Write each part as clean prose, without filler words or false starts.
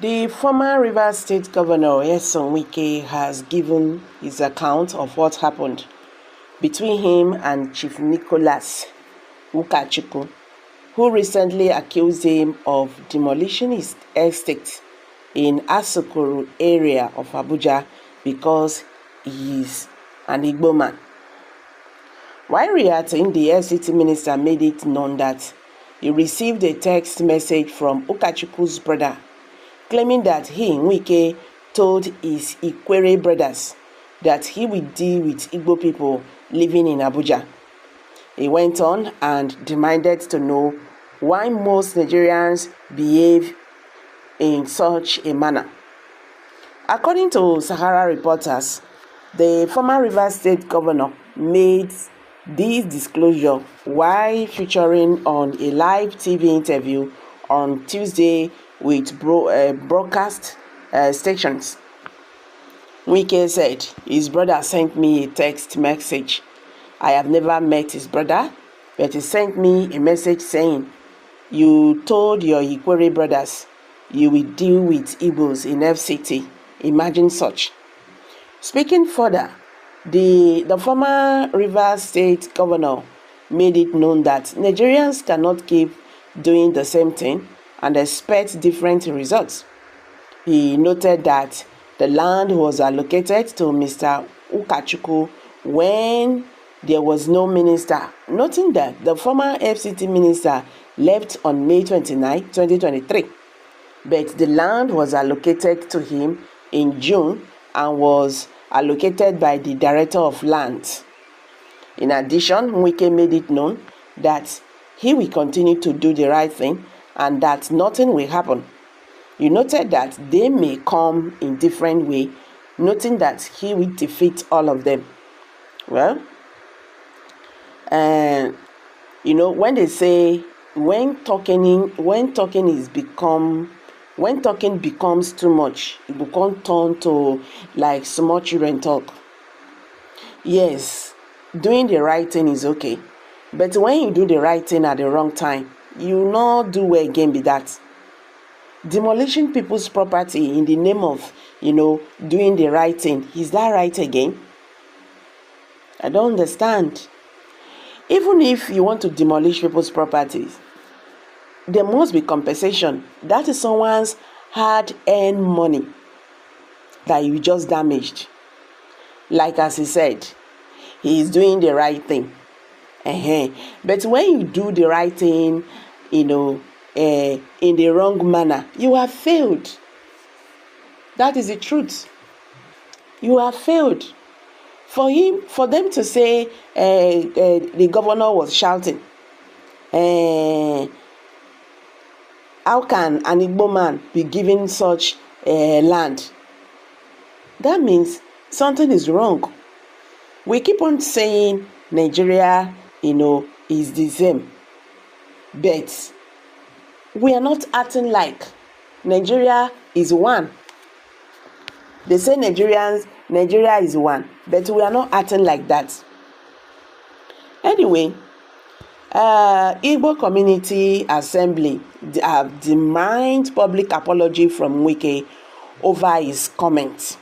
The former Rivers State Governor Wike has given his account of what happened between him and Chief Nicholas Ukachukwu, who recently accused him of demolishing his estate in Asokoro area of Abuja because he is an Igbo man. While reacting, the FCT minister made it known that he received a text message from Ukachukwu's brother claiming that he, Wike, told his Ikwerre brothers that he will deal with Igbo people living in Abuja. He went on and demanded to know why most Nigerians behave in such a manner. According to Sahara reporters, the former Rivers State Governor made this disclosure while featuring on a live TV interview on Tuesday with broadcast stations. Wike said his brother sent me a text message. I have never met his brother, but he sent me a message saying, "You told your Ikwerre brothers you will deal with Igbos in FCT. Imagine such." Speaking further, the former Rivers State Governor made it known that Nigerians cannot keep doing the same thing and expect different results. He noted that the land was allocated to Mr. Ukachukwu when there was no minister, noting that the former FCT minister left on May 29, 2023, but the land was allocated to him in June and was allocated by the Director of Lands. In addition, Wike made it known that he will continue to do the right thing and that nothing will happen. He noted that they may come in different way, noting that he will defeat all of them. Well, when they say when talking becomes too much, it will turn to like small children talk. Yes, doing the right thing is okay, but when you do the right thing at the wrong time, you not do well again be that. Demolishing people's property in the name of, doing the right thing, is that right again? I don't understand. Even if you want to demolish people's properties, there must be compensation. That is someone's hard-earned money that you just damaged. Like as he said, he is doing the right thing. But when you do the right thing, in the wrong manner, you have failed. That is the truth. You have failed. For them to say the governor was shouting, how can an Igbo man be given such land? That means something is wrong. We keep on saying Nigeria, is the same. But we are not acting like Nigeria is one. They say Nigeria is one, but we are not acting like that. Anyway, Igbo Community Assembly have demanded public apology from Wike over his comments.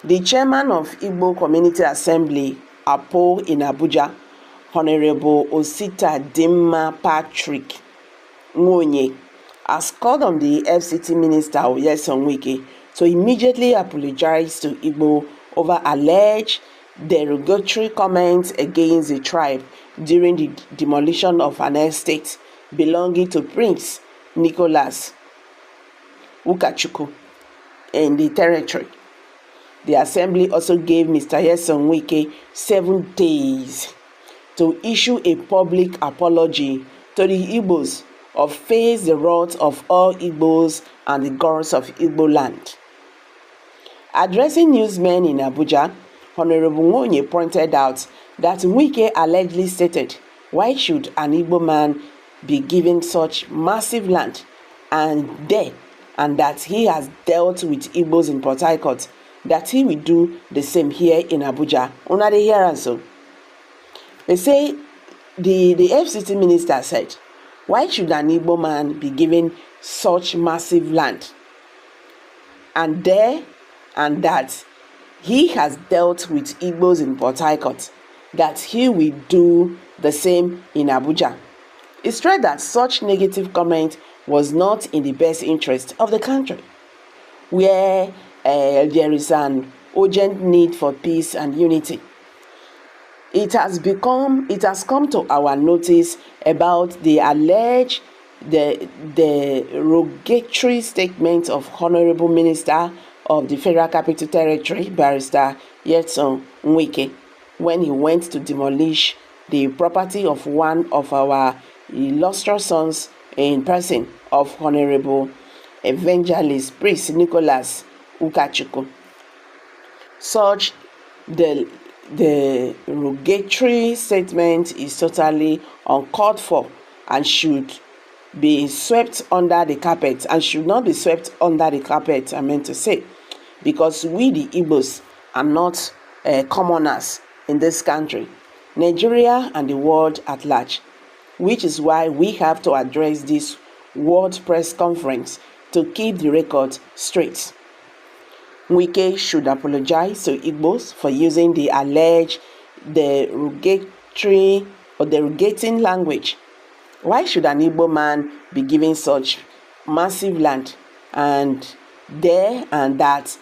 The chairman of Igbo Community Assembly, Apo in Abuja, Honorable Osita Dimma Patrick Nwonye, has called on the FCT minister Wike to immediately apologize to Igbo over alleged derogatory comments against the tribe during the demolition of an estate belonging to Prince Nicholas Ukachukwu in the territory. The assembly also gave Mr. Wike 7 days to issue a public apology to the Igbos or face the wrath of all Igbos and the gods of Igbo land. Addressing newsmen in Abuja, Honorable Nwonye pointed out that Wike allegedly stated, "Why should an Igbo man be given such massive land and that he has dealt with Igbos in Port Harcourt, that he will do the same here in Abuja." Una dey hear am so. They say the FCT minister said, "Why should an Igbo man be given such massive land, and that he has dealt with Igbos in Port Harcourt, that he will do the same in Abuja. He stressed that such negative comment was not in the best interest of the country, where there is an urgent need for peace and unity. It has come to our notice about the alleged derogatory statement of Honorable Minister of the Federal Capital Territory, Barrister Wike, when he went to demolish the property of one of our illustrious sons in person of Honorable Evangelist Priest Nicholas Ukachukwu. Such the derogatory statement is totally uncalled for and should be swept under the carpet, and should not be swept under the carpet, I meant to say, because we the Igbos are not commoners in this country, Nigeria and the world at large, which is why we have to address this World Press Conference to keep the record straight. Wike should apologize to Igbos for using the alleged derogatory or derogating language. Why should an Igbo man be given such massive land, and that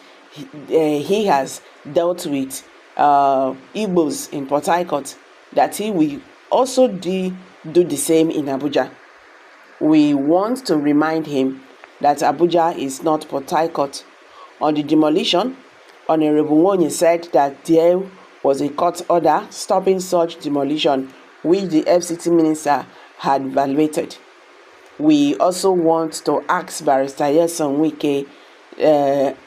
he has dealt with Igbos in Port Harcourt, that he will also do the same in Abuja? We want to remind him that Abuja is not Port Harcourt. On the demolition, Honorable Wonye said that there was a court order stopping such demolition, which the FCT minister had evaluated. We also want to ask Barrister Wike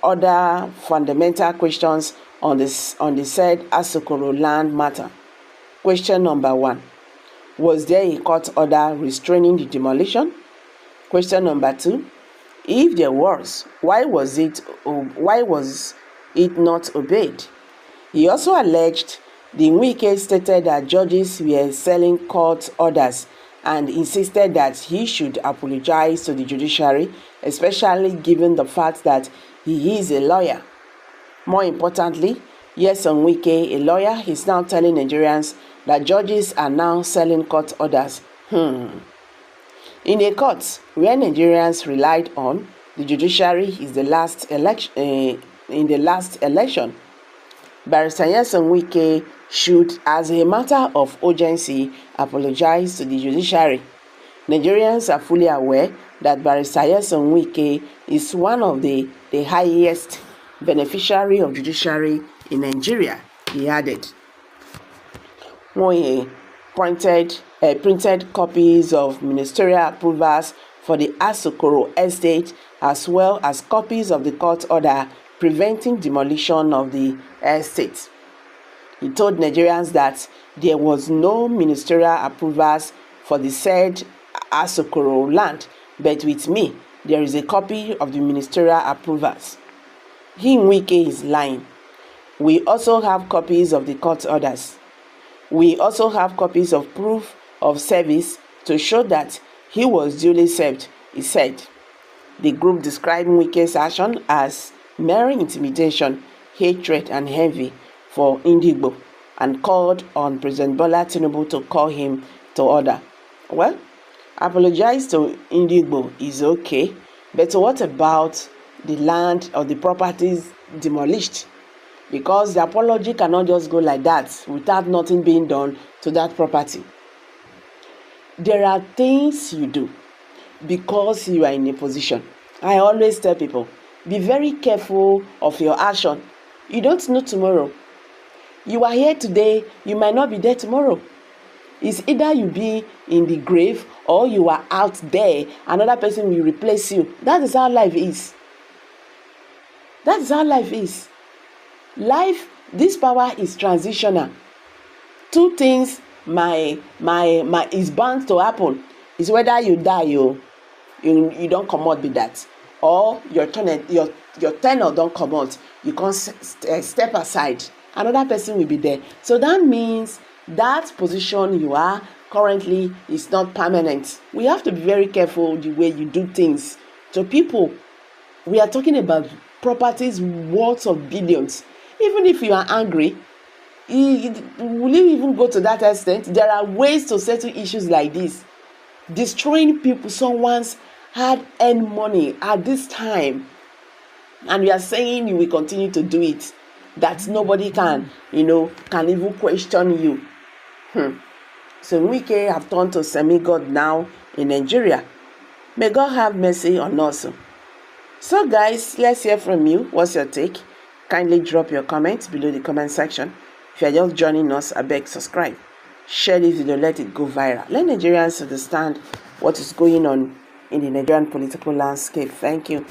other fundamental questions on the said Asokoro land matter. Question number 1. Was there a court order restraining the demolition? Question number 2. If there was, why was it not obeyed? He also alleged the Wike stated that judges were selling court orders and insisted that he should apologize to the judiciary, especially given the fact that he is a lawyer. More importantly, Wike, a lawyer, is now telling Nigerians that judges are now selling court orders. In a court where Nigerians relied on the judiciary in the last election, Barrister Wike should, as a matter of urgency, apologize to the judiciary. Nigerians are fully aware that Barrister Wike is one of the highest beneficiary of judiciary in Nigeria, he added. Wonye printed copies of ministerial approvals for the Asokoro estate, as well as copies of the court order preventing demolition of the estate. He told Nigerians that there was no ministerial approvals for the said Asokoro land, but with me, there is a copy of the ministerial approvals. Wike is lying. We also have copies of the court orders. We also have copies of proof of service to show that he was duly served, he said. The group described Wike's action as mere intimidation, hatred, and envy for Igbo, and called on President Bola Tinubu to call him to order. Well, apologize to Igbo is okay, but what about the land or the properties demolished? Because the apology cannot just go like that without nothing being done to that property. There are things you do because you are in a position. I always tell people, be very careful of your action. You don't know tomorrow. You are here today, you might not be there tomorrow. It's either you be in the grave or you are out there, another person will replace you. That is how life is. That is how life is. Life, this power is transitional. Two things is bound to happen. Is whether you die, you don't come out with that, or your tenure don't come out. You can't step aside. Another person will be there. So that means that position you are currently is not permanent. We have to be very careful the way you do things to people. We are talking about properties worth of billions. Even if you are angry, will you even go to that extent? There are ways to settle issues like this. Destroying people, someone's hard-earned money at this time, and we are saying you will continue to do it, that nobody can even question you. So Wike have turned to semi-god now in Nigeria. May God have mercy on us. So guys, let's hear from you. What's your take? Kindly drop your comments below the comment section. If you are just joining us, I beg subscribe. Share this video, let it go viral. Let Nigerians understand what is going on in the Nigerian political landscape. Thank you.